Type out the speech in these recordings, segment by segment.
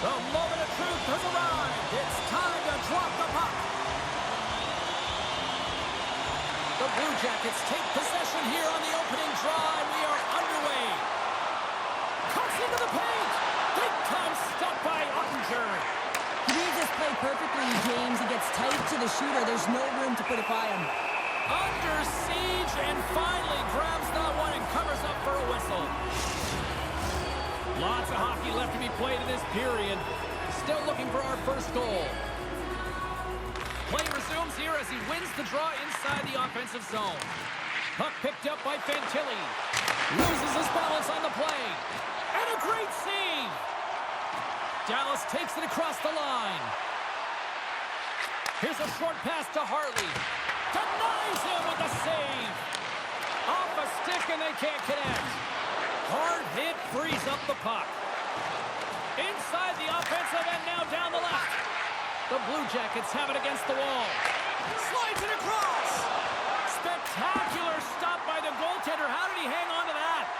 The moment of truth has arrived. It's time to drop the puck. The Blue Jackets take possession here on the opening draw, and we are underway. Cuts into the paint. Big time stop by Ottinger. He reads this play perfectly, James. He gets tight to the shooter. There's no room to put it by him. Under siege, and finally grabs that one and covers up for a whistle. Lots of hockey left to be played in this period. Still looking for our first goal. Play resumes here as he wins the draw inside the offensive zone. Puck picked up by Fantilli. Loses his balance on the play. And a great save. Dallas takes it across the line. Here's a short pass to Hartley. Denies him with the save. Off a stick and they can't connect. Hard hit frees up the puck. Inside the offensive end, now down the left. The Blue Jackets have it against the wall. Slides it across. Spectacular stop by the goaltender. How did he hang on to that?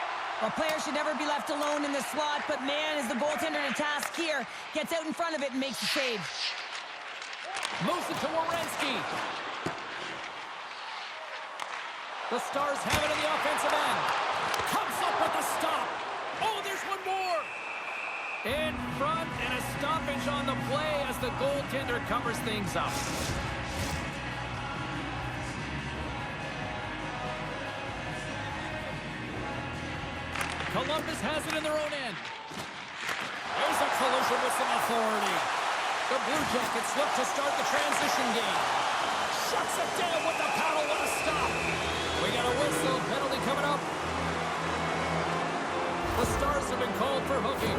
A player should never be left alone in the slot, but man, is the goaltender to task here. Gets out in front of it and makes the save. Moves it to Werenski. The Stars have it in the offensive end. Comes up with a stop. Oh, there's one more. In front and a stoppage on the play as the goaltender covers things up. Columbus has it in their own end. There's a collision with some authority. The Blue Jackets look to start the transition game. Shuts it down with the paddle. What a stop. We got a whistle. Penalty coming up. The Stars have been called for hooking.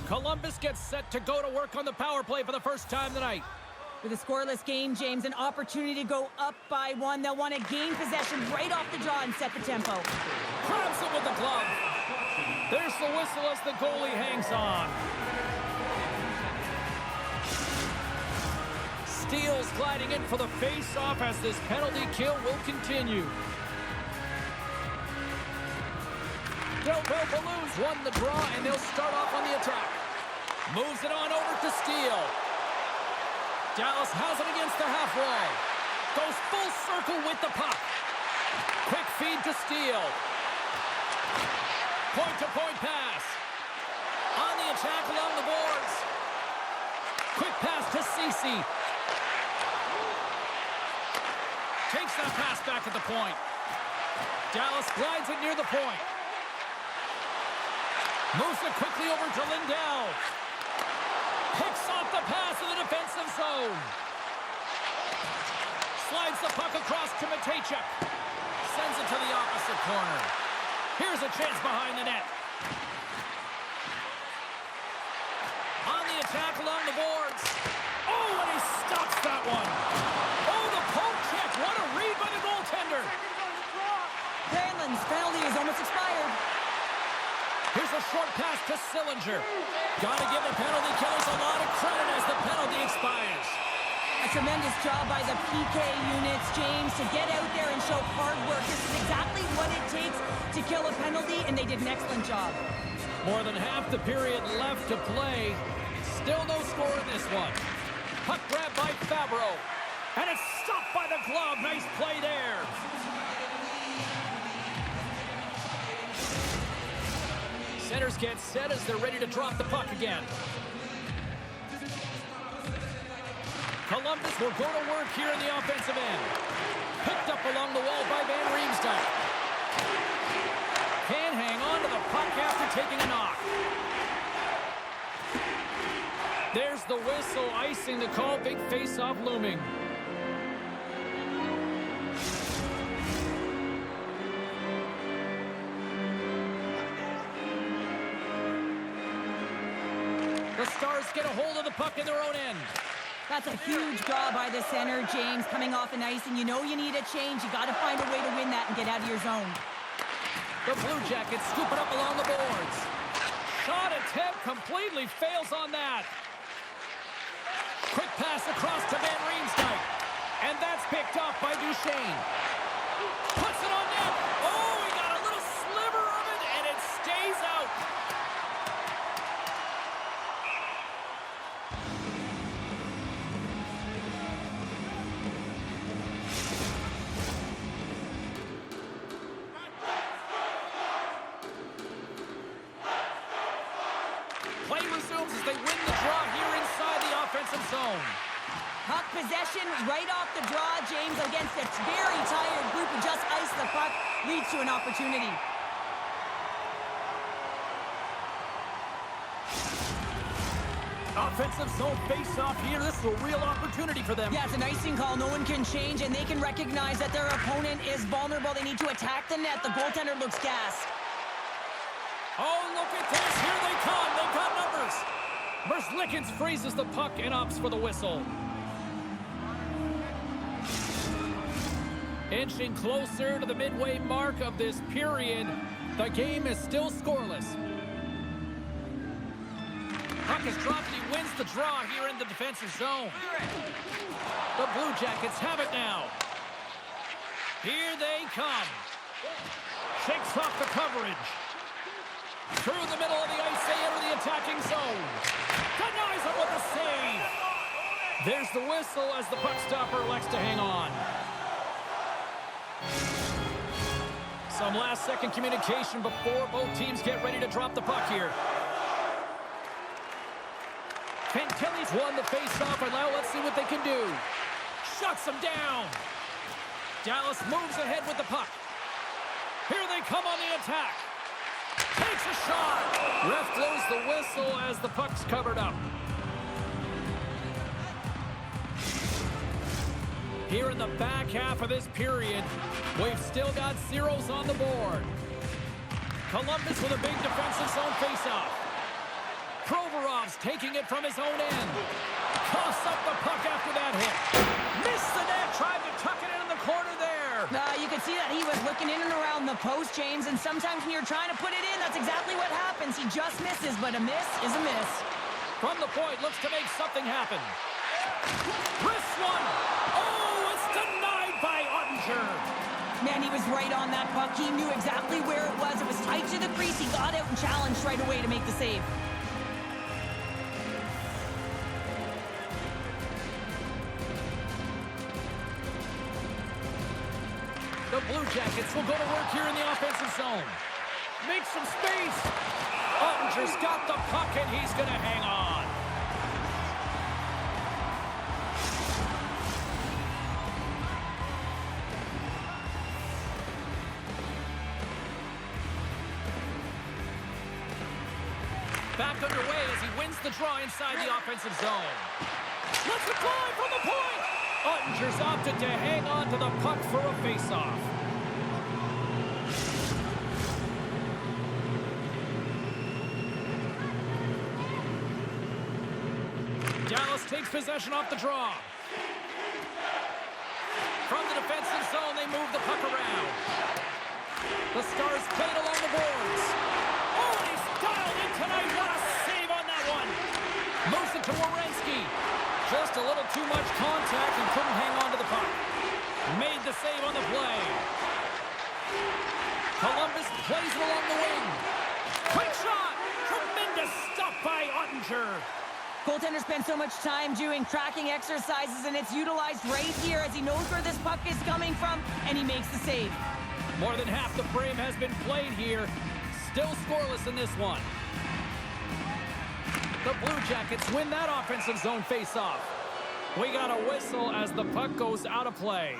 Columbus gets set to go to work on the power play for the first time tonight. With a scoreless game, James, an opportunity to go up by one. They'll want to gain possession right off the draw and set the tempo. Grabs it with the glove. There's the whistle as the goalie hangs on. Steele's gliding in for the face-off as this penalty kill will continue. Del Balloons won the draw, and they'll start off on the attack. Moves it on over to Steele. Dallas has it against the half wall. Goes full circle with the puck. Quick feed to Steele. Point-to-point pass. On the attack along the boards. Quick pass to Ceci. Takes that pass back at the point. Dallas glides it near the point. Moves it quickly over to Lindell. Picks off the pass in the defensive zone. Slides the puck across to Matejchuk. Sends it to the opposite corner. Here's a chance behind the net. On the attack along the boards. Oh, and he stops that one. Oh, the poke check. What a read by the goaltender. Granlund's penalty is almost expired. Here's a short pass to Sillinger. Gotta give the penalty killers a lot of credit as the penalty expires. A tremendous job by the PK units, James, to get out there and show hard work. This is exactly what it takes to kill a penalty, and they did an excellent job. More than half the period left to play. Still no score in this one. Puck grab by Fabro. And it's stopped by the glove. Nice play there. Centers get set as they're ready to drop the puck again. Columbus will go to work here in the offensive end. Picked up along the wall by Van Riemsdyk. Can't hang on to the puck after taking a knock. There's the whistle, icing the call. Big face-off looming. The Stars get a hold of the puck in their own end. That's a huge draw by the center, James, coming off an ice, and you know you need a change. You got to find a way to win that and get out of your zone. The Blue Jackets scoop it up along the boards. Shot attempt completely fails on that. Quick pass across to Van Riemsdyk. And that's picked off by Duchesne. Puts it on net. Oh, he got a little sliver of it, and it stays out. Play resumes as they win the draw here inside the offensive zone. Puck possession right off the draw, James, against a very tired group who just iced the puck, leads to an opportunity. Offensive zone face-off here. This is a real opportunity for them. Yeah, it's an icing call. No one can change, and they can recognize that their opponent is vulnerable. They need to attack the net. The goaltender looks gassed. Oh, look at this. Here they come. They've got numbers. Merzlikins freezes the puck and opts for the whistle. Inching closer to the midway mark of this period. The game is still scoreless. Puck is dropped and he wins the draw here in the defensive zone. The Blue Jackets have it now. Here they come. Shakes off the coverage. Through the middle of the ice, they enter the attacking zone. Denies it with a save. There's the whistle as the puck stopper elects to hang on. Some last-second communication before both teams get ready to drop the puck here. Fantilli's won the face-off, and now let's see what they can do. Shuts them down. Dallas moves ahead with the puck. Here they come on the attack. Takes a shot. Ref blows the whistle as the puck's covered up. Here in the back half of this period, we've still got zeros on the board. Colambus with a big defensive zone faceoff. Provorov's taking it from his own end. Coughs up the puck after that hit. Missed the net, tried to tuck it in the corner there. You could see that he was looking in and around the post, James, and sometimes when you're trying to put it in, that's exactly what happens. He just misses, but a miss is a miss. From the point, looks to make something happen. Wrist one. Oh, it's denied by Ottinger. Man, he was right on that puck. He knew exactly where it was. It was tight to the crease. He got out and challenged right away to make the save. The Blue Jackets will go to work here in the offensive zone. Make some space. Ottinger's got the puck, and he's going to hang on. Back underway as he wins the draw inside the offensive zone. Let's it fly from the point. Ottinger's opted to hang on to the puck for a faceoff. Dallas takes possession off the draw. From the defensive zone, they move the puck around. The Stars played along the boards. Oh, and he's dialed in tonight. What a save on that one. Moves it to Werenski. Just a little too much contact and couldn't hang on to the puck. Made the save on the play. Colambus plays it along the wing. Quick shot. Tremendous stuff by Ottinger. Goaltender spends so much time doing tracking exercises, and it's utilized right here as he knows where this puck is coming from, and he makes the save. More than half the frame has been played here. Still scoreless in this one. The Blue Jackets win that offensive zone faceoff. We got a whistle as the puck goes out of play.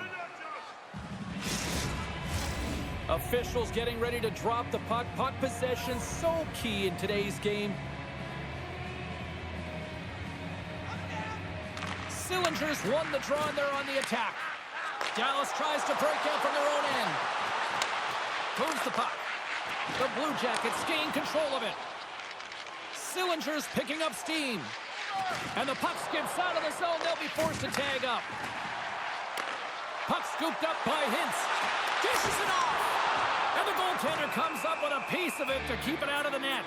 Officials getting ready to drop the puck. Puck possession so key in today's game. Sillinger's won the draw and they're on the attack. Dallas tries to break out from their own end. Moves the puck. The Blue Jackets gain control of it. Sillinger's picking up steam. And the puck skips out of the zone. They'll be forced to tag up. Puck scooped up by Hintz. Dishes it off. And the goaltender comes up with a piece of it to keep it out of the net.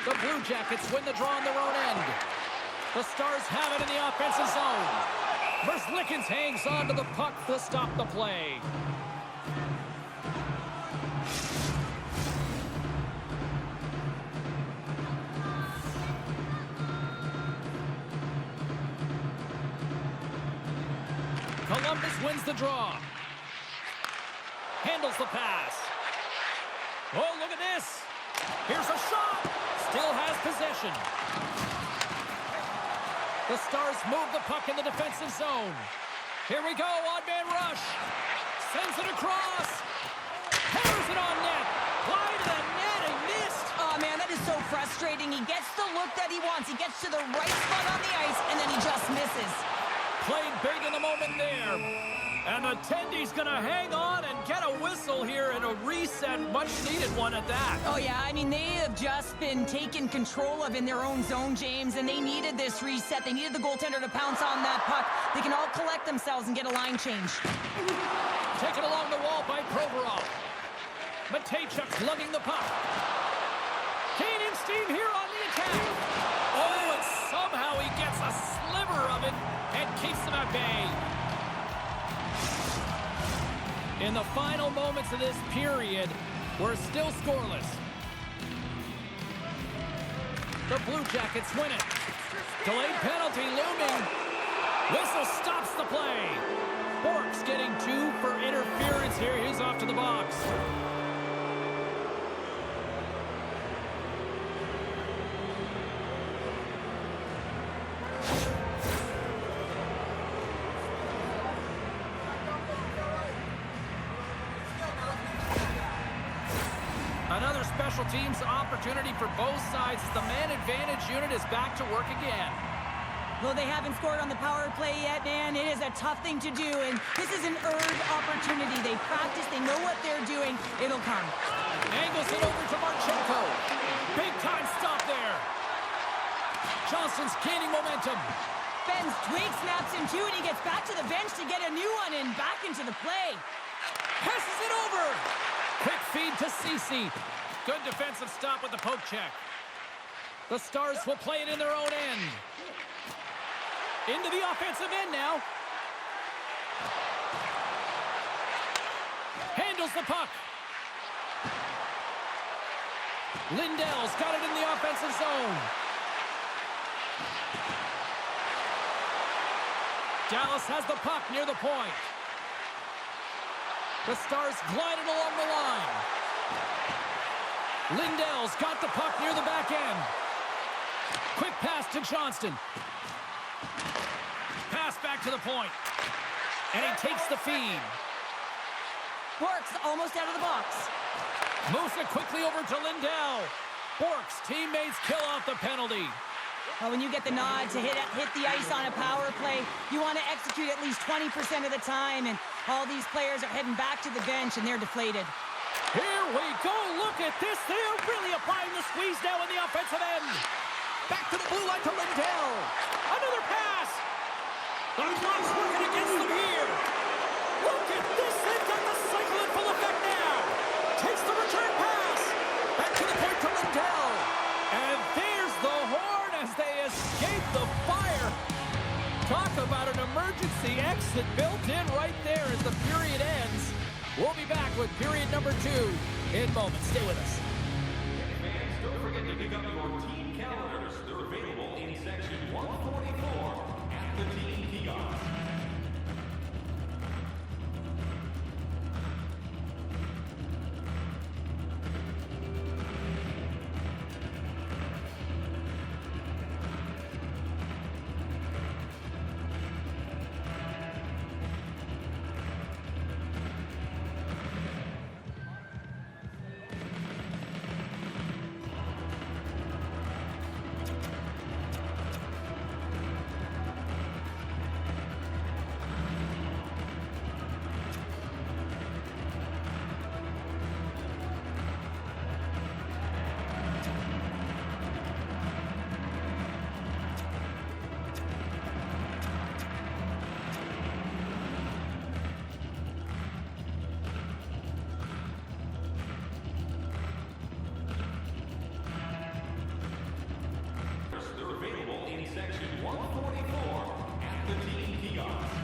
The Blue Jackets win the draw on their own end. The Stars have it in the offensive zone. Merzlikins hangs on to the puck to stop the play. Colambus wins the draw. Handles the pass. Oh, look at this. Here's a shot. Still has possession. The Stars move the puck in the defensive zone. Here we go, odd man rush. Sends it across. Hammers it on net. Wide to the net, he missed. Oh, man, that is so frustrating. He gets the look that he wants. He gets to the right spot on the ice, and then he just misses. Played big in the moment there. And the Tendy's going to hang on and get a whistle here and a reset, much needed one at that. Oh, yeah, I mean, they have just been taken control of in their own zone, James, and they needed this reset. They needed the goaltender to pounce on that puck. They can all collect themselves and get a line change. Taken along the wall by Provorov. Matejchuk's lugging the puck. Gaining steam here on the attack. Oh, and somehow he gets a sliver of it and keeps them at bay. In the final moments of this period, we're still scoreless. The Blue Jackets win it. Delayed penalty looming. Whistle stops the play. Bork's getting 2 for interference here. He's off to the box. Another special teams opportunity for both sides as the man advantage unit is back to work again. Well, they haven't scored on the power play yet, man. It is a tough thing to do, and this is an earned opportunity. They practice, they know what they're doing. It'll come. Angles it over to Marchenko. Big time stop there. Johnston's gaining momentum. Ben's twig snaps him too, and he gets back to the bench to get a new one and back into the play. Passes it over. Quick feed to Ceci. Good defensive stop with the poke check. The Stars will play it in their own end. Into the offensive end now. Handles the puck. Lindell's got it in the offensive zone. Dallas has the puck near the point. The Stars glided along the line. Lindell's got the puck near the back end. Quick pass to Johnston. Pass back to the point. And he takes the feed. Bork's almost out of the box. Moves it quickly over to Lindell. Bork's teammates kill off the penalty. Well, when you get the nod to hit the ice on a power play, you want to execute at least 20% of the time, and all these players are heading back to the bench, and they're deflated. Here we go. Look at this. They're really applying the squeeze now in the offensive end. Back to the blue line to Lindell. Another pass. The clock's working against them here. Look at this. They've got the cycle in full effect now. Takes the return pass. Back to the point to Lindell. And there's the horn as they escape the fire. Talk about an emergency exit built in right there as the period ends. We'll be back with period number 2 in moments. Stay with us. Fans, don't forget to pick up your team calendars. They're available in section 144 at the team kiosk. the team kiosk.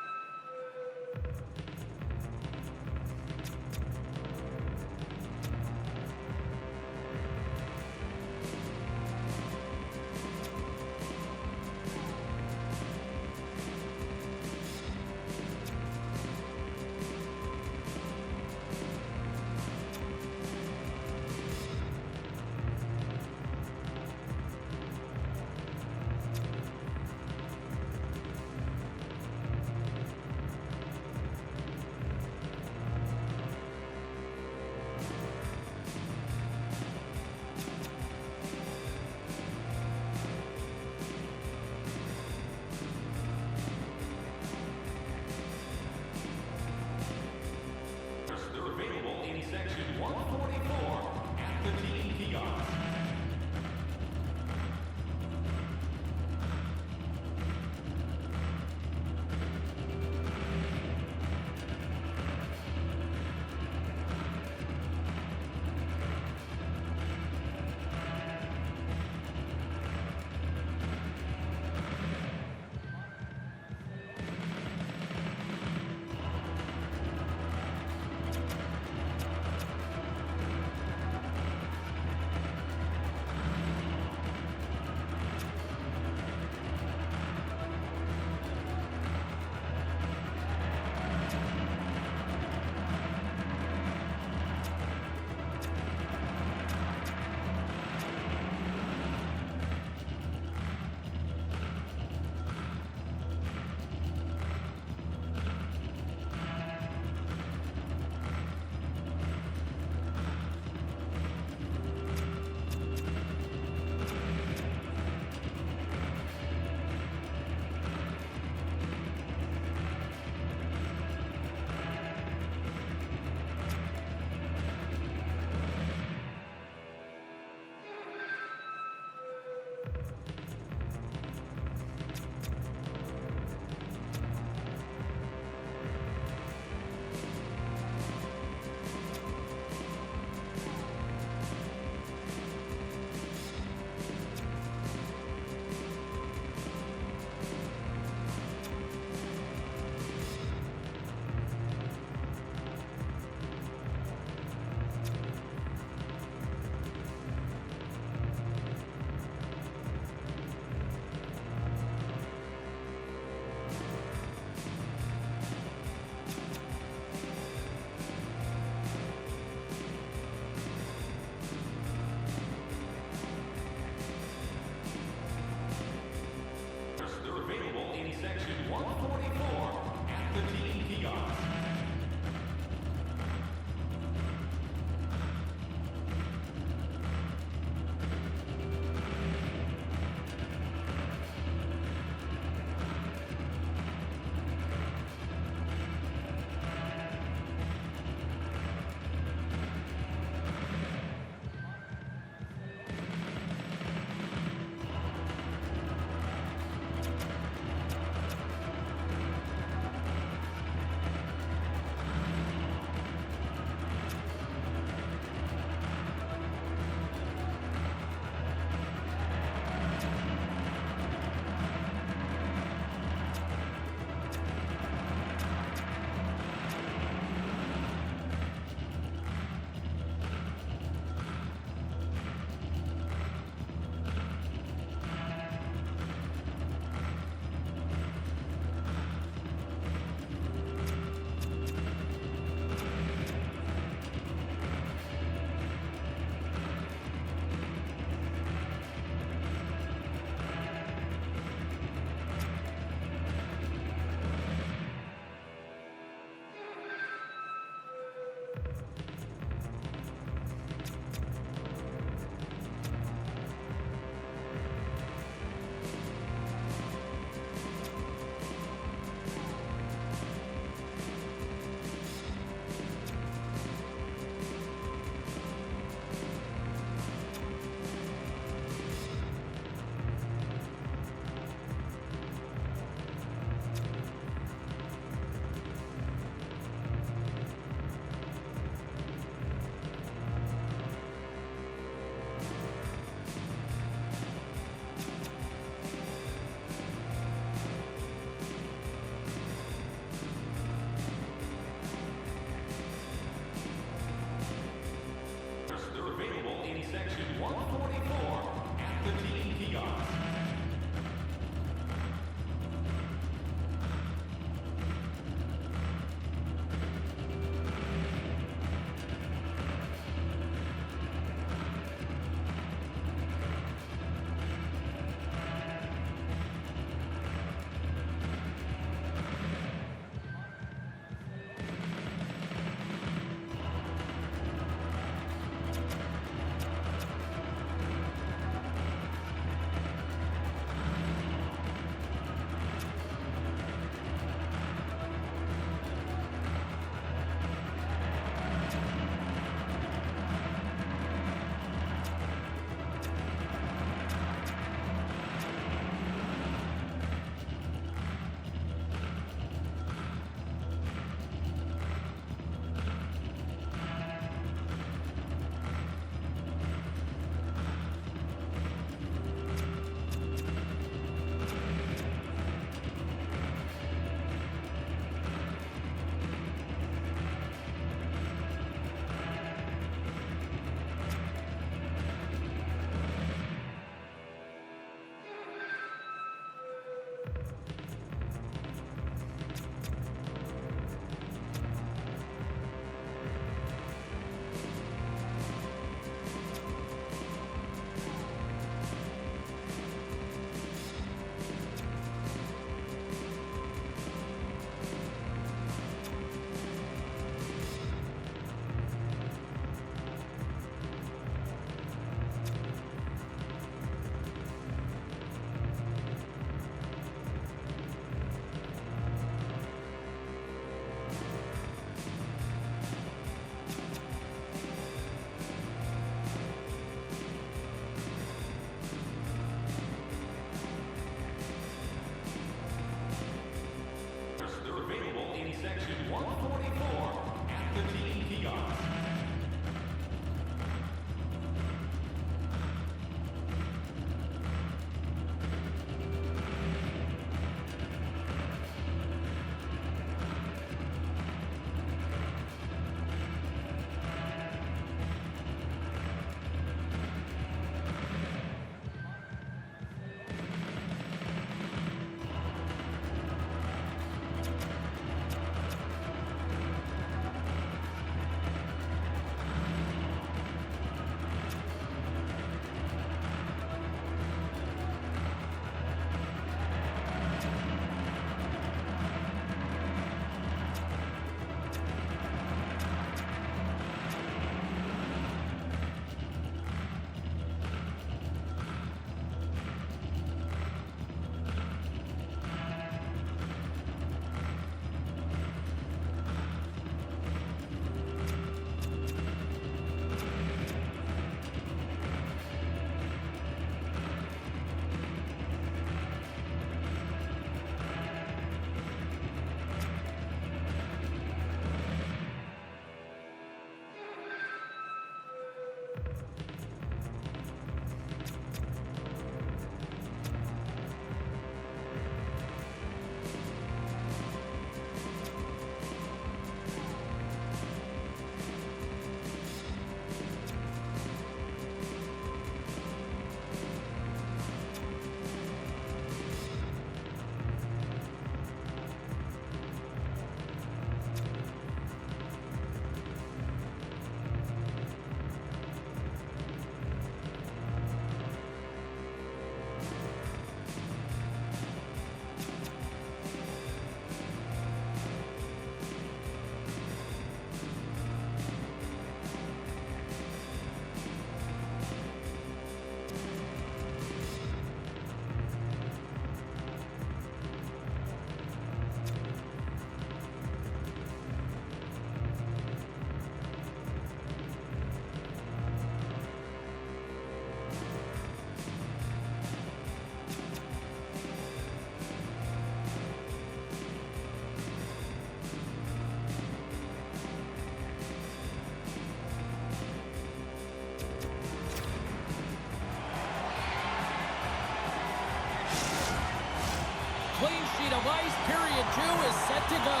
clean sheet of ice. Period 2 is set to go.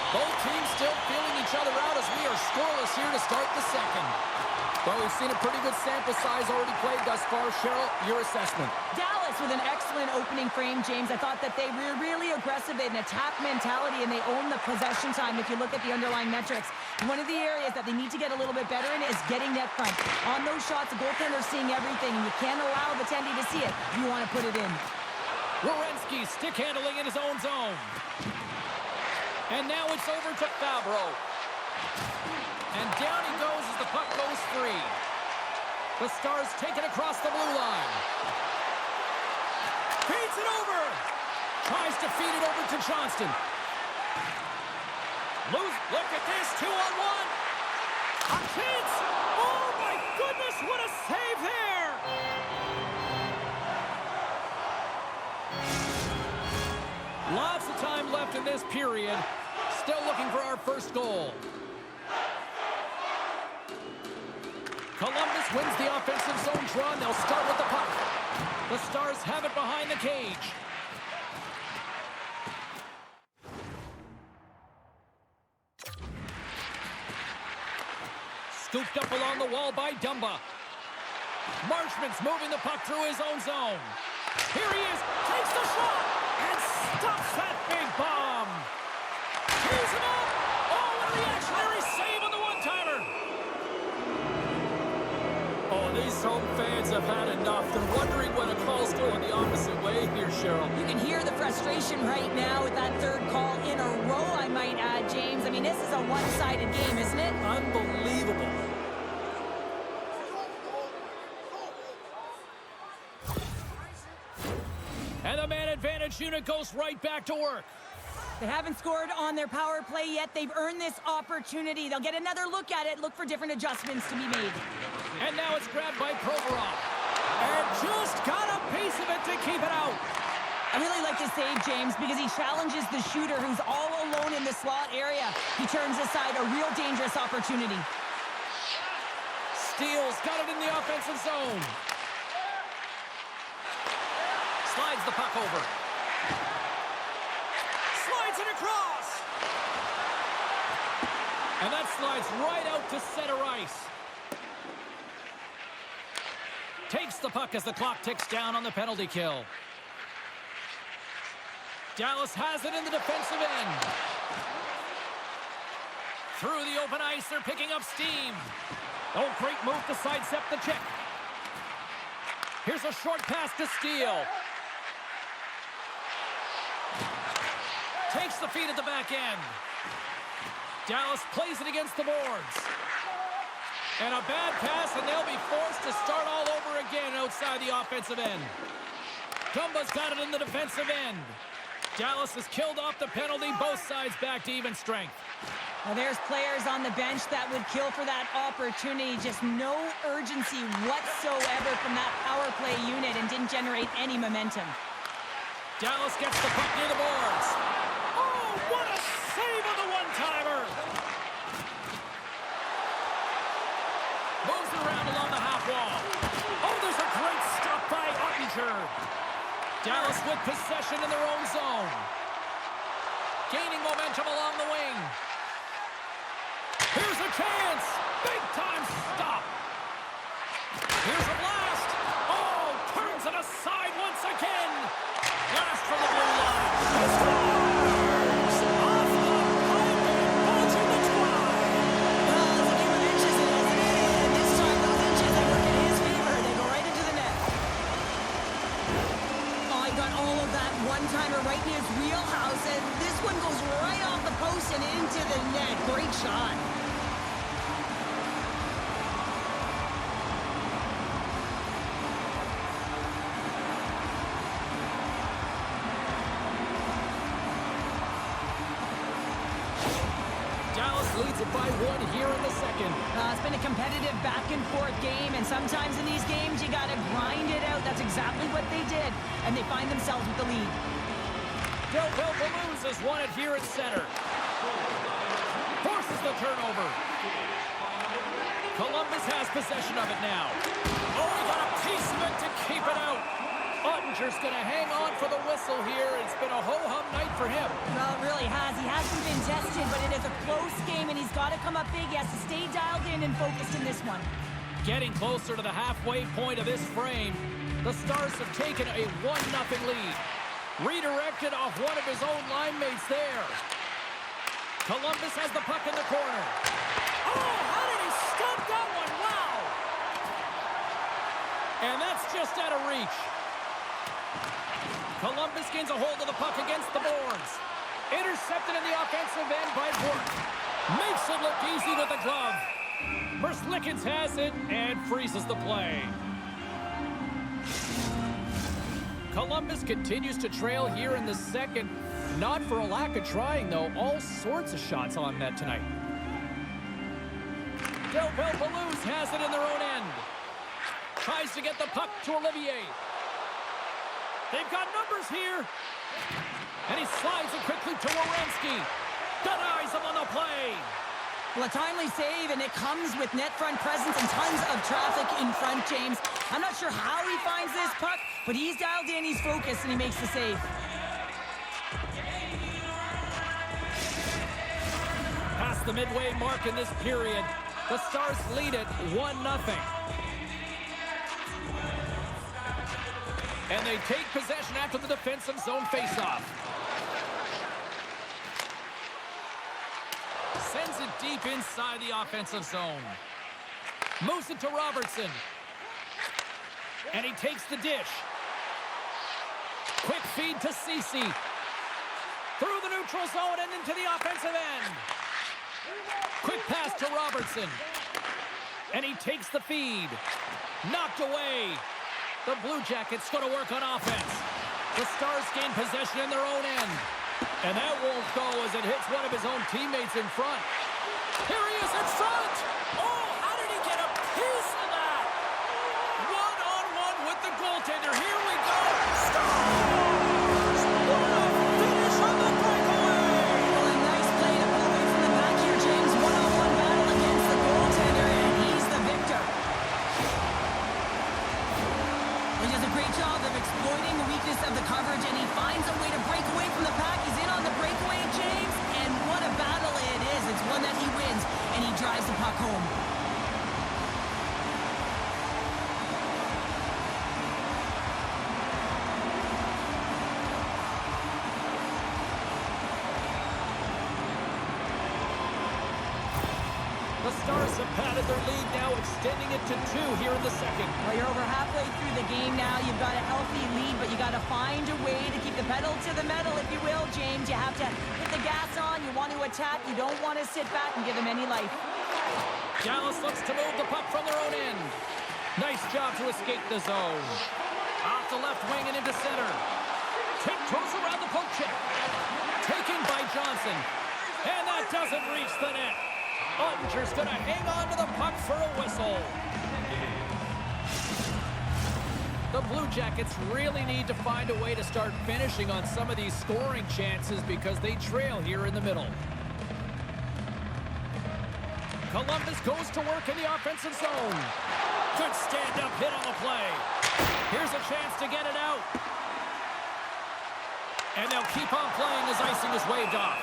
Both teams still feeling each other out as we are scoreless here to start the second. Well, we've seen a pretty good sample size already played thus far. Cheryl, your assessment. Dallas with an excellent opening frame, James. I thought that they were really aggressive in attack mentality, and they own the possession time if you look at the underlying metrics. One of the areas that they need to get a little bit better in is getting net front. On those shots, the goaltender's seeing everything, and you can't allow the Tendy to see it if you want to put it in. Werenski stick handling in his own zone. And now it's over to Fabro. And down he goes as the puck goes free. The Stars take it across the blue line. Feeds it over. Tries to feed it over to Johnston. Look at this, 2-on-1. A chance. Oh my goodness, what a save there. Lots of time left in this period. Still looking for our first goal. Columbus wins the offensive zone draw, and they'll start with the puck. The Stars have it behind the cage. Scooped up along the wall by Dumba. Marchman's moving the puck through his own zone. Here he is, takes the shot, and stops that big bomb. Here's him up. Oh, what a reactionary save on the one-timer. Oh, these home fans have had enough. They're wondering when a call's going the opposite way here, Cheryl. You can hear the frustration right now with that third call in a row, I might add, James. I mean, this is a one-sided game, isn't it? Unbelievable. And the man advantage unit goes right back to work. They haven't scored on their power play yet. They've earned this opportunity. They'll get another look at it, look for different adjustments to be made. And now it's grabbed by Provorov. And just got a piece of it to keep it out. I really like this save, James, because he challenges the shooter who's all alone in the slot area. He turns aside a real dangerous opportunity. Steals, got it in the offensive zone. Slides the puck over. Slides it across. And that slides right out to center ice. Takes the puck as the clock ticks down on the penalty kill. Dallas has it in the defensive end. Through the open ice, they're picking up steam. Oh, great move to sidestep the check. Here's a short pass to Steele. Takes the feed at the back end. Dallas plays it against the boards. And a bad pass, and they'll be forced to start all over again outside the offensive end. Dumba's got it in the defensive end. Dallas has killed off the penalty, both sides back to even strength. Well, there's players on the bench that would kill for that opportunity. Just no urgency whatsoever from that power play unit and didn't generate any momentum. Dallas gets the puck near the boards. Oh, what a save on the one-timer! Moves around along the half wall. Oh, there's a great stop by Ottinger. Dallas with possession in their own zone. Gaining momentum along the wing. Here's a chance. Big time stop. Here's a blast. Oh, turns it aside once again. Blast from the blue line. Stars off the pipe and pulls in the twine. Well, it's a game of inches, isn't it? And this time those inches, they work in his favor. They go right into the net. Oh, he got all of that one-timer right in his wheelhouse, and this one goes right off the post and into the net. Great shot. Dallas leads it by 1 here in the second. It's been a competitive back-and-forth game, and sometimes in these games, you got to grind it out. That's exactly what they did, and they find themselves with the lead. Del Bellemoose has won it here at center. Forces the turnover. Columbus has possession of it now. Oh, he got a piece of it to keep it out. Ottinger's going to hang on for the whistle here. It's been a ho-hum night for him. Well, it really has. He hasn't been tested, but it is a close game, and he's got to come up big. He has to stay dialed in and focused in this one. Getting closer to the halfway point of this frame, the Stars have taken a 1-0 lead. Redirected off one of his own line mates there. Colambus has the puck in the corner. Oh, how did he stop that one? Wow! And that's just out of reach. Colambus gains a hold of the puck against the boards. Intercepted in the offensive end by Bort. Makes it look easy with the glove. Merzlikins has it and freezes the play. Columbus continues to trail here in the second. Not for a lack of trying, though. All sorts of shots on net tonight. Del Belpalouse has it in their own end. Tries to get the puck to Olivier. They've got numbers here. And he slides it quickly to Werenski. Denies him on the play. Well, a timely save, and it comes with net front presence and tons of traffic in front, James. I'm not sure how he finds this puck, but he's dialed in, he's focused, and he makes the save. Past the midway mark in this period, the Stars lead it 1-0. And they take possession after the defensive zone faceoff. Sends it deep inside the offensive zone. Moves it to Robertson. And he takes the dish. Quick feed to Ceci. Through the neutral zone and into the offensive end. Quick pass to Robertson. And he takes the feed. Knocked away. The Blue Jackets going to work on offense. The Stars gain possession in their own end. And that won't go as it hits one of his own teammates in front. Here he is in front! Oh, how did he get a piece of that? One-on-one with the goaltender. Here we go. Stars! What a finish on the breakaway! Well, a nice play to pull away from the back here, James. One-on-one battle against the goaltender, and he's the victor. Well, he does a great job of exploiting the weakness of the coverage, and he finds a way to break away from the pack. He's in on the breakaway, James, and what a battle it is. It's one that he wins, and he drives the puck home. The Stars have padded their lead now, extending it to 2 here in the second. Well, you're over halfway through the game now. You've got a healthy lead, but you got to find a way to keep the pedal to the metal, if you will, James. You have to hit the gas on. You want to attack. You don't want to sit back and give them any life. Dallas looks to move the puck from their own end. Nice job to escape the zone. Off the left wing and into center. Tiptoes around the poke check. Taken by Johnson. And that doesn't reach the net. Ottinger's going to hang on to the puck for a whistle. The Blue Jackets really need to find a way to start finishing on some of these scoring chances because they trail here in the middle. Columbus goes to work in the offensive zone. Good stand-up hit on the play. Here's a chance to get it out. And they'll keep on playing as icing is waved off.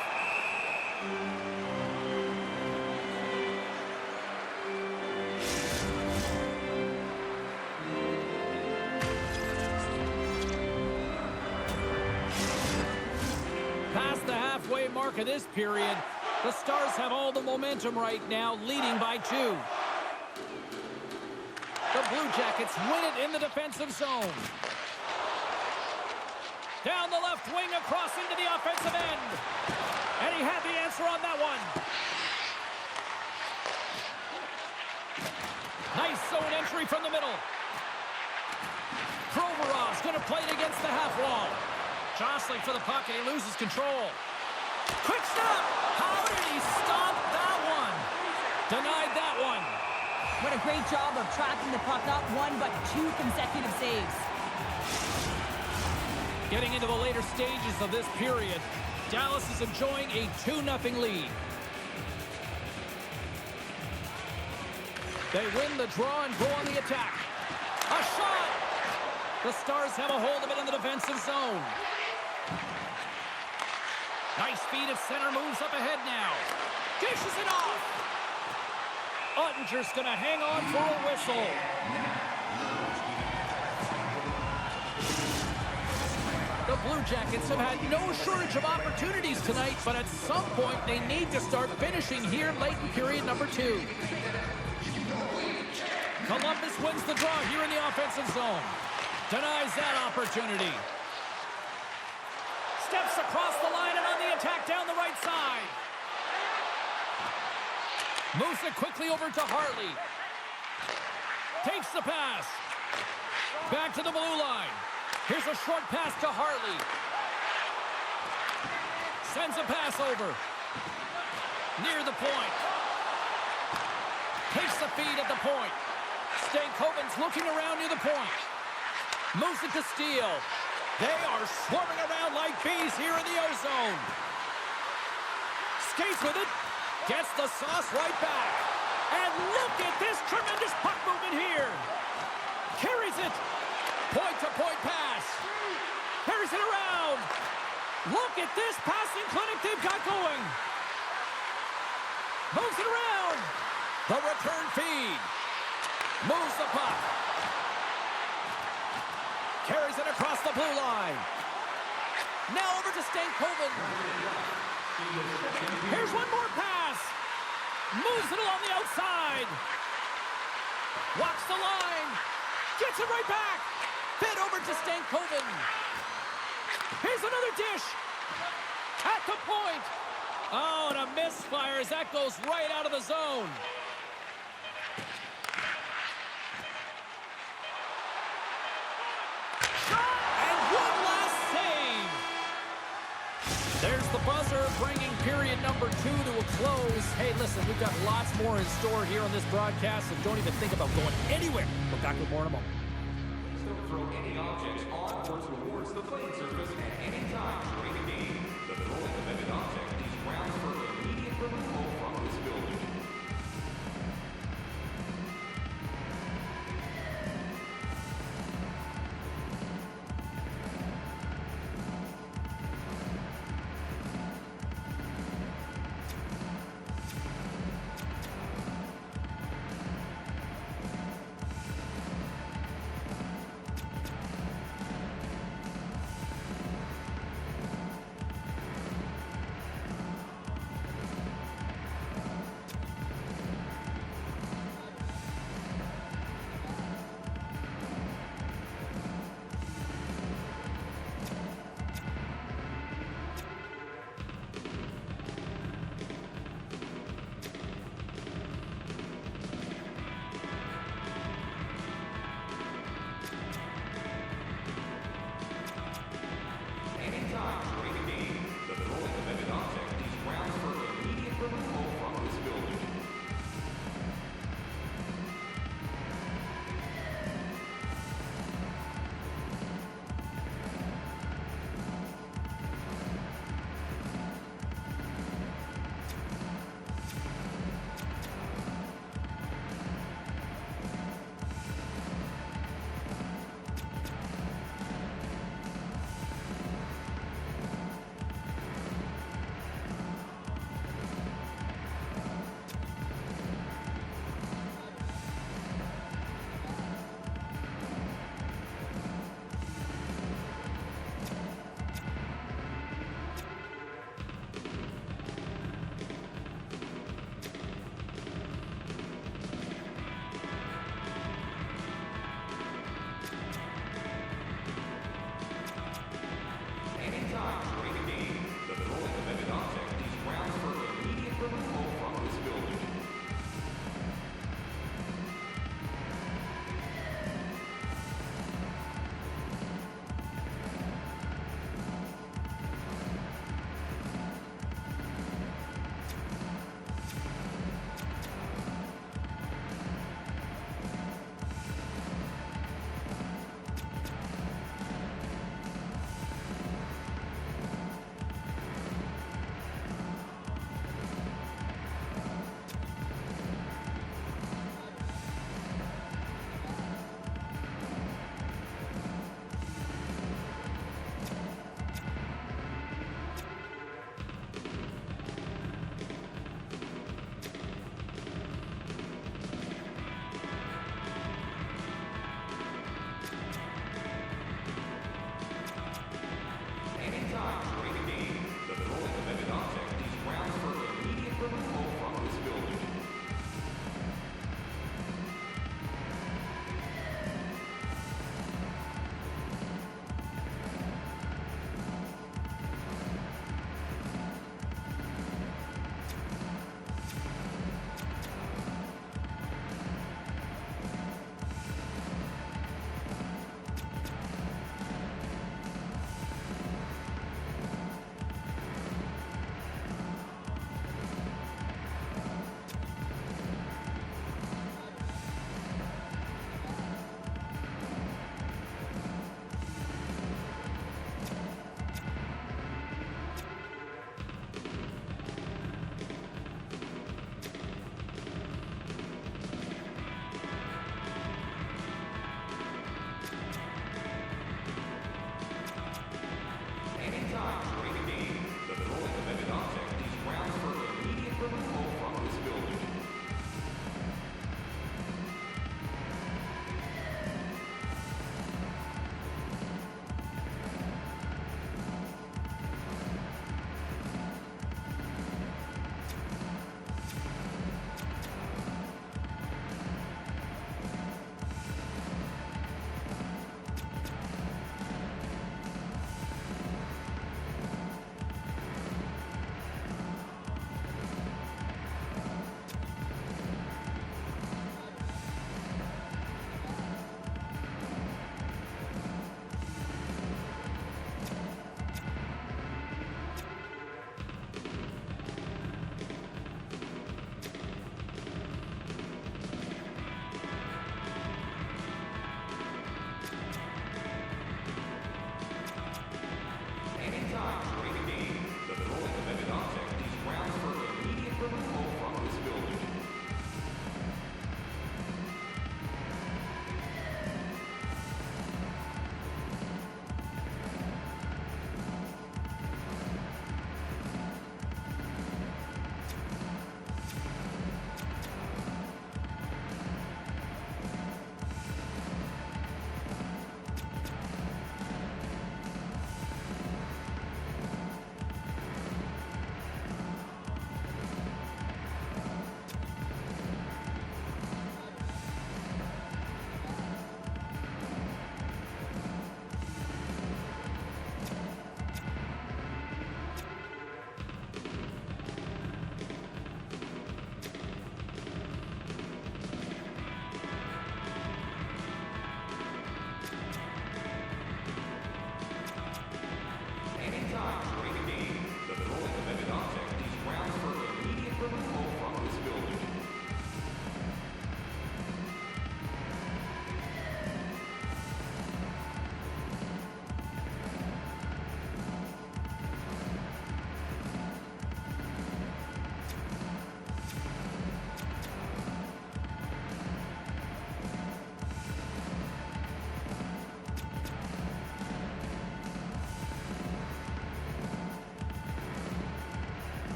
Past the halfway mark of this period, the Stars have all the momentum right now, leading by 2. The Blue Jackets win it in the defensive zone. Down the left wing, across into the offensive end. And he had the answer on that one. Nice zone entry from the middle. Provorov's going to play it against the half wall. Jostling for the puck, and he loses control. Quick stop! How did he stop that one? Denied that one. What a great job of tracking the puck. Not one, but 2 consecutive saves. Getting into the later stages of this period, Dallas is enjoying a 2-0 lead. They win the draw and go on the attack. A shot! The Stars have a hold of it in the defensive zone. Nice feed at center, moves up ahead now. Dishes it off. Ottinger's going to hang on for a whistle. The Blue Jackets have had no shortage of opportunities tonight, but at some point they need to start finishing here late in period number 2. Colamбус wins the draw here in the offensive zone. Denies that opportunity. Steps across the line and on the attack down the right side. Moves it quickly over to Hartley. Takes the pass. Back to the blue line. Here's a short pass to Hartley. Sends a pass over. Near the point. Takes the feed at the point. Stankoven's looking around near the point. Moves it to Steele. They are swarming around like bees here in the O-zone. Skates with it. Gets the sauce right back. And look at this tremendous puck movement here. Carries it. Point-to-point pass. Carries it around. Look at this passing clinic they've got going. Moves it around. The return feed. Moves the puck. Carries it across the blue line. Now over to Stankoven. Here's one more pass. Moves it along the outside. Walks the line. Gets it right back. Fed over to Stankoven. Here's another dish. At the point. Oh, and a misfire as that goes right out of the zone. And one last save. There's the buzzer, bringing period number 2 to a close. Hey, listen, we've got lots more in store here on this broadcast, so don't even think about going anywhere. We're back with more in a moment. Don't throw any objects on or towards the playing surface at any time during the game. The throwing of any object is grounds for immediate removal from this building.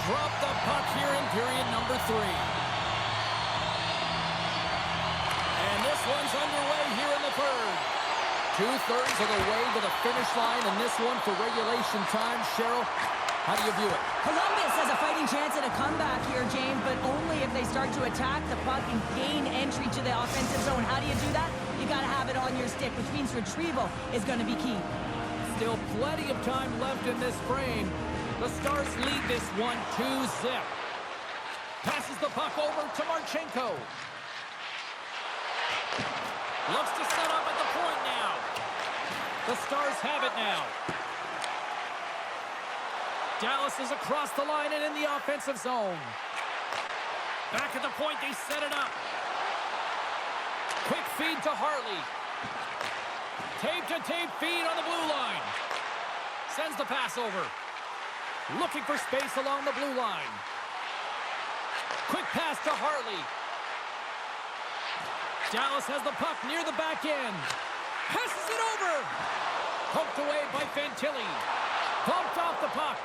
drop the puck here in period number 3. And this one's underway here in the third. 2/3 of the way to the finish line, and this one for regulation time. Cheryl, how do you view it? Columbus has a fighting chance at a comeback here, James, but only if they start to attack the puck and gain entry to the offensive zone. How do you do that? You got to have it on your stick, which means retrieval is going to be key. Still plenty of time left in this frame. The Stars lead this one 2-zip. Passes the puck over to Marchenko. Looks to set up at the point now. The Stars have it now. Dallas is across the line and in the offensive zone. Back at the point, they set it up. Quick feed to Hartley. Tape-to-tape feed on the blue line. Sends the pass over. Looking for space along the blue line. Quick pass to Hartley. Dallas has the puck near the back end. Passes it over. Poked away by Fantilli. Bumped off the puck.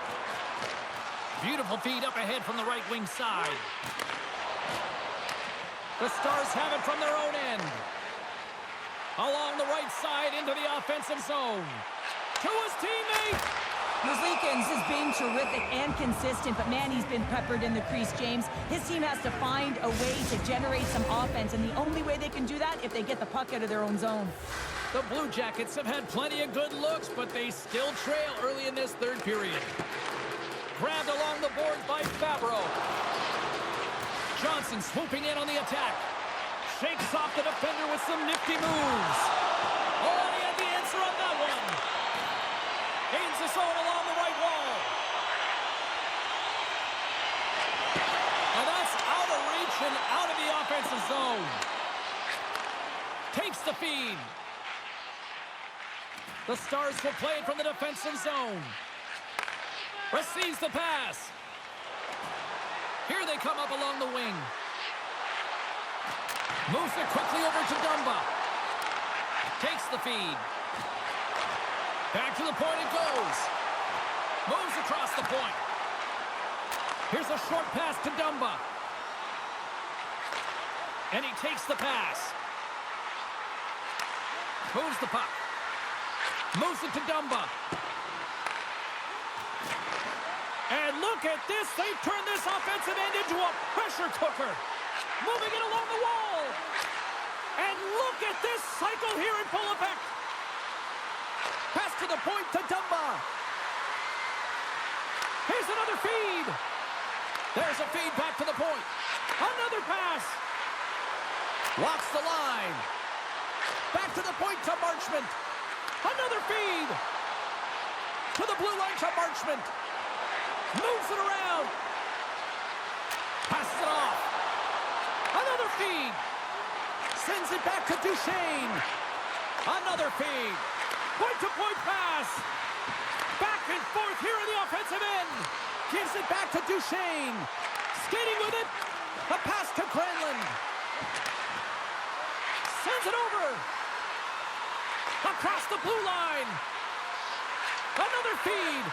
Beautiful feed up ahead from the right wing side. The Stars have it from their own end. Along the right side into the offensive zone. To his teammate. Merzlikins is being terrific and consistent, but man, he's been peppered in the crease, James. His team has to find a way to generate some offense, and the only way they can do that if they get the puck out of their own zone. The Blue Jackets have had plenty of good looks, but they still trail early in this third period. Grabbed along the board by Fabro. Johnson swooping in on the attack. Shakes off the defender with some nifty moves. Oh, he had the answer on that one. Gains the zone along the right wall. And that's out of reach and out of the offensive zone. Takes the feed. The Stars will play it from the defensive zone. Receives the pass. Here they come up along the wing. Moves it quickly over to Dumba. Takes the feed. Back to the point it goes. Moves across the point. Here's a short pass to Dumba. And he takes the pass. Moves the puck. Moves it to Dumba. And look at this. They've turned this offensive end into a pressure cooker. Moving it along the wall. And look at this cycle here in full effect. Pass to the point to Dumba. Here's another feed. There's a feed back to the point. Another pass. Walks the line. Back to the point to Marchment. Another feed. To the blue line to Marchment. Moves it around. Passes it off. Another feed. Sends it back to Duchesne. Another feed. Point-to-point pass. Back and forth here in the offensive end. Gives it back to Duchesne. Skating with it. A pass to Granlund. Sends it over. Across the blue line. Another feed.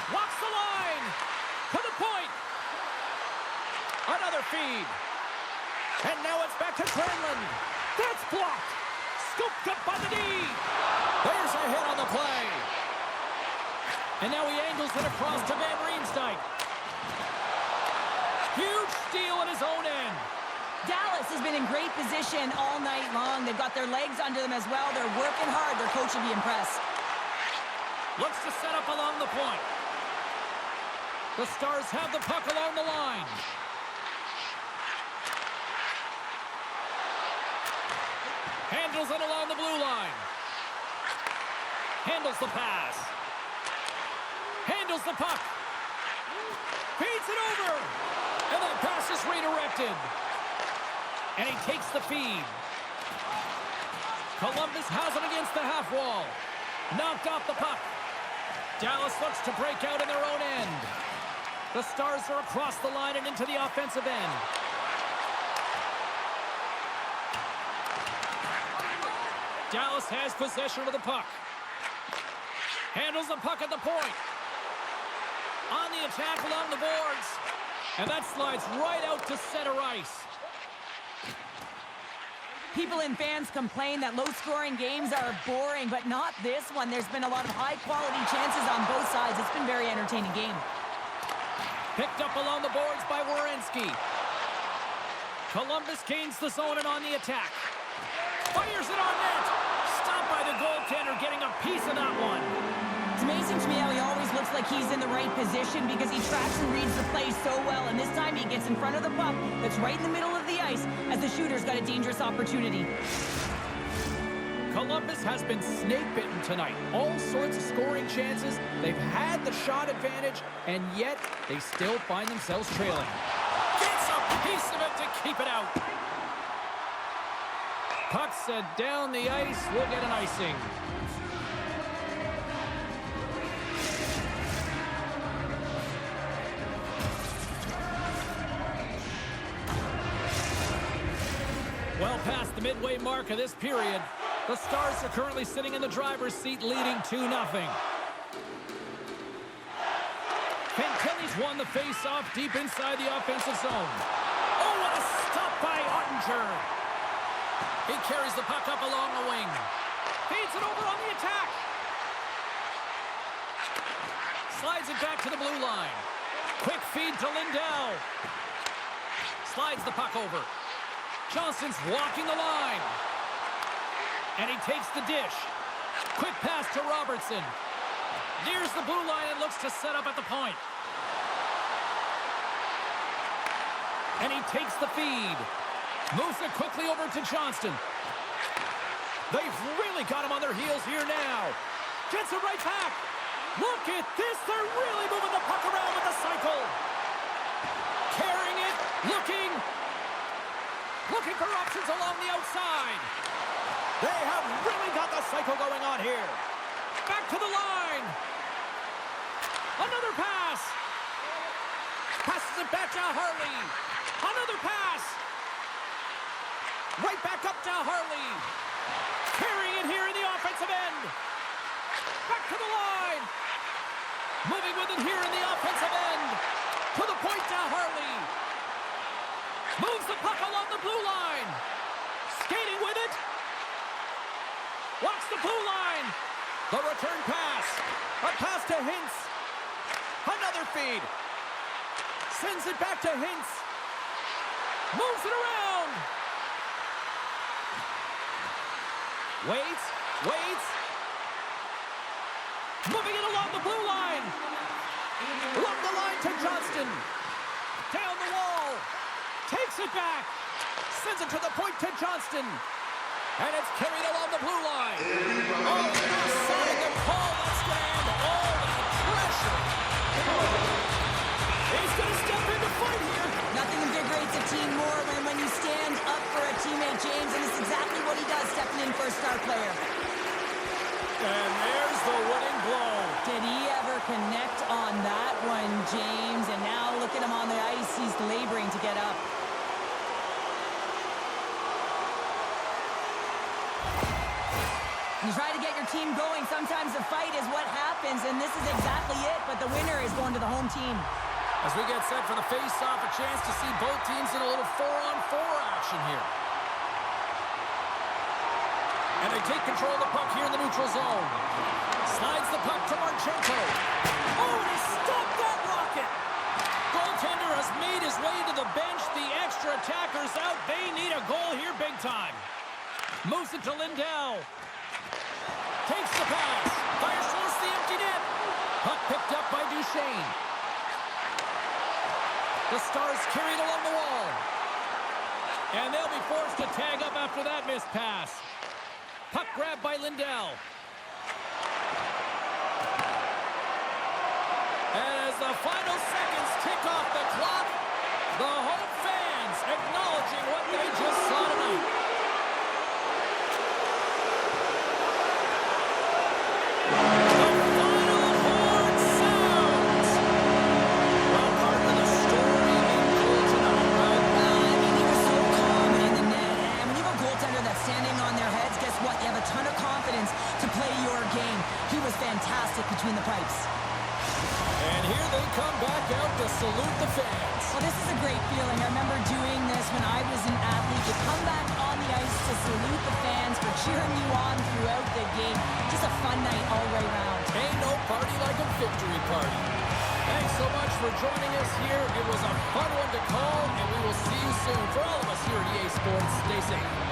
Walks the line. To the point. Another feed. And now it's back to Granlund. That's blocked. Scooped up by the D. There's a hit on the play. And now he angles it across to Van Riemsdyk. Huge steal at his own end. Dallas has been in great position all night long. They've got their legs under them as well. They're working hard. Their coach will be impressed. Looks to set up along the point. The Stars have the puck along the line. Handles it along the blue line. Handles the pass. Handles the puck. Feeds it over. And that pass is redirected. And he takes the feed. Columbus has it against the half wall. Knocked off the puck. Dallas looks to break out in their own end. The Stars are across the line and into the offensive end. Dallas has possession of the puck. Handles the puck at the point. On the attack along the boards. And that slides right out to center ice. People and fans complain that low-scoring games are boring, but not this one. There's been a lot of high-quality chances on both sides. It's been a very entertaining game. Picked up along the boards by Werenski. Columbus gains the zone and on the attack. Fires it on net. Stopped by the goaltender, getting a piece of that one. It's amazing to me how he always looks like he's in the right position because he tracks and reads the play so well. And this time he gets in front of the puck that's right in the middle of the ice as the shooter's got a dangerous opportunity. Columbus has been snake-bitten tonight. All sorts of scoring chances. They've had the shot advantage, and yet they still find themselves trailing. Gets a piece of it to keep it out. Puck set down the ice. We'll get an icing. Well past the midway mark of this period, the Stars are currently sitting in the driver's seat, leading 2-0. Fantilli's won the face-off deep inside the offensive zone. Oh, what a stop by Ottinger. He carries the puck up along the wing. Feeds it over on the attack. Slides it back to the blue line. Quick feed to Lindell. Slides the puck over. Johnston's walking the line. And he takes the dish. Quick pass to Robertson. Nears the blue line and looks to set up at the point. And he takes the feed. Moves it quickly over to Johnston. They've really got him on their heels here now. Gets it right back. Look at this. They're really moving the puck around with the cycle. Carrying it. Looking for options along the outside. They have really got the cycle going on here. Back to the line. Another pass. Passes it back to Harley. Another pass. Right back up to Harley. Carrying it here in the offensive end. Back to the line. Moving with it here in the offensive end. To the point to Harley. Moves the puck along the blue line. Skating with it. Walks the blue line. The return pass. A pass to Hintz. Another feed. Sends it back to Hintz. Moves it around. Waits. Moving it along the blue line. Along the line to Johnston. Down the wall. Takes it back. Sends it to the point to Johnston. And it's carried along the blue line. Oh, inside the ball. That's going to end all that pressure. He's going to step in to fight here. Nothing invigorates a team more than when you stand up for a teammate, James, and it's exactly what he does, stepping in for a star player. And there's the winning blow. Did he ever connect on that one, James? And now look at him on the ice. He's laboring to get up. You try to get your team going. Sometimes the fight is what happens, and this is exactly it. But the winner is going to the home team. As we get set for the face-off, a chance to see both teams in a little 4-on-4 action here. And they take control of the puck here in the neutral zone. Slides the puck to Marchenko. Oh, and he stopped that rocket! Goaltender has made his way to the bench. The extra attackers out. They need a goal here big time. Moves it to Lindell. Takes the pass. Fires towards the empty net. Puck picked up by Duchesne. The Stars carried along the wall. And they'll be forced to tag up after that missed pass. Puck grabbed by Lindell. And as the final seconds tick off the clock, the home fans acknowledging what they just saw tonight. Between the pipes. And here they come back out to salute the fans. Well, this is a great feeling. I remember doing this when I was an athlete. You come back on the ice to salute the fans for cheering you on throughout the game. Just a fun night all the way around. Ain't no party like a victory party. Thanks so much for joining us here. It was a fun one to call, and we will see you soon. For all of us here at EA Sports, stay safe.